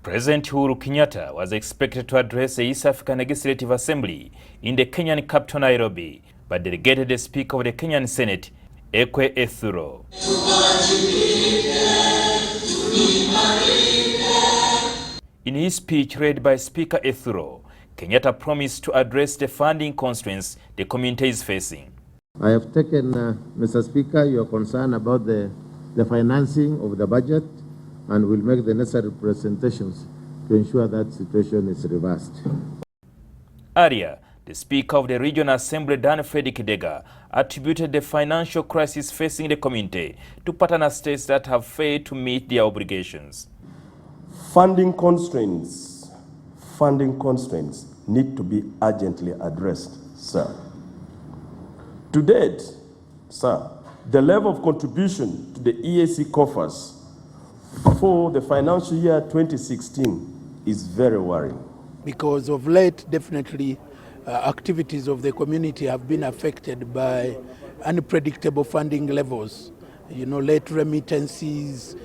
President Uhuru Kenyatta was expected to address the East African Legislative Assembly in the Kenyan capital Nairobi, but delegated the Speaker of the Kenyan Senate, Ekwe Ethuro. In his speech read by Speaker Ethuro, Kenyatta promised to address the funding constraints the community is facing. I have taken, Mr. Speaker, your concern about the financing of the budget, and will make the necessary presentations to ensure that situation is reversed. Earlier, the Speaker of the Regional Assembly, Dan Frederick Dega, attributed the financial crisis facing the community to partner states that have failed to meet their obligations. Funding constraints need to be urgently addressed, sir. To date, sir, the level of contribution to the EAC coffers for the financial year 2016 is very worrying. Because of late, definitely, activities of the community have been affected by unpredictable funding levels, late remittances.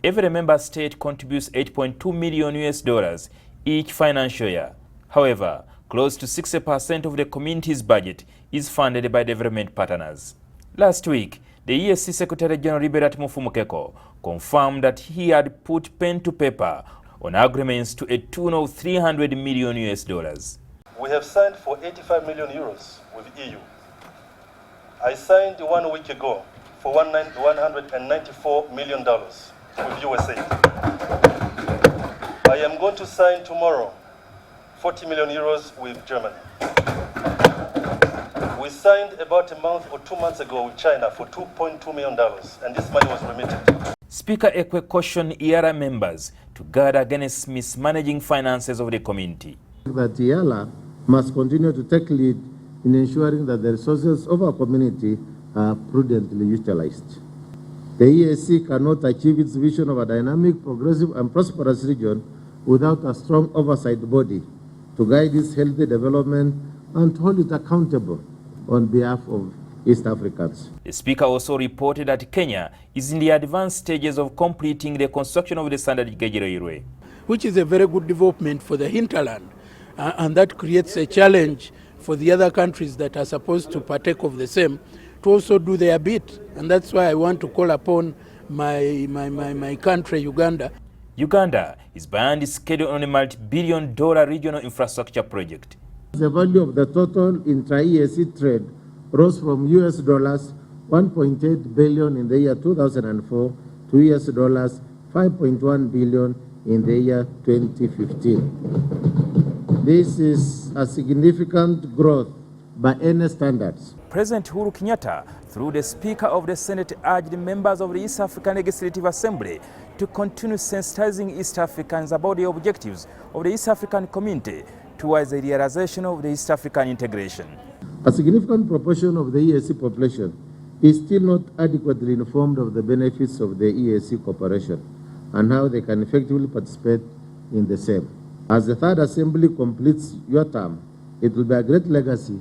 Every member state contributes $8.2 million each financial year. However, close to 60% of the community's budget is funded by development partners. Last week, the EAC Secretary General Liberat Mufumukeko confirmed that he had put pen to paper on agreements to a tune of $300 million. We have signed for 85 million euros with EU. I signed 1 week ago for $194 million with USA. I am going to sign tomorrow 40 million euros with Germany. We signed about a month or 2 months ago with China for $2.2 million, and this money was remitted. Speaker Ekwe cautioned EALA members to guard against mismanaging finances of the community. That EALA must continue to take lead in ensuring that the resources of our community are prudently utilized. The EAC cannot achieve its vision of a dynamic, progressive, and prosperous region without a strong oversight body to guide its healthy development and hold it accountable on behalf of East Africans. The Speaker also reported that Kenya is in the advanced stages of completing the construction of the standard gauge railway, which is a very good development for the hinterland, and that creates a challenge for the other countries that are supposed to partake of the same to also do their bit. And that's why I want to call upon my country, Uganda. Uganda is behind schedule on a multi-billion-dollar regional infrastructure project. The value of the total intra-EAC trade rose from US dollars 1.8 billion in the year 2004 to US dollars 5.1 billion in the year 2015. This is a significant growth by any standards. President Uhuru Kenyatta, through the Speaker of the Senate, urged members of the East African Legislative Assembly to continue sensitizing East Africans about the objectives of the East African community towards the realization of the East African integration. A significant proportion of the EAC population is still not adequately informed of the benefits of the EAC cooperation and how they can effectively participate in the same. As the Third Assembly completes your term, it will be a great legacy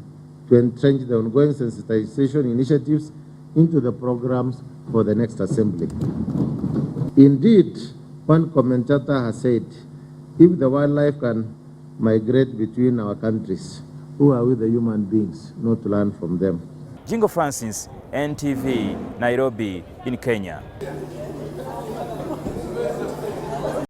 to entrench the ongoing sensitization initiatives into the programs for the next Assembly. Indeed, one commentator has said, if the wildlife can migrate between our countries, who are we the human beings not to learn from them? Jingo Francis, NTV, Nairobi in Kenya.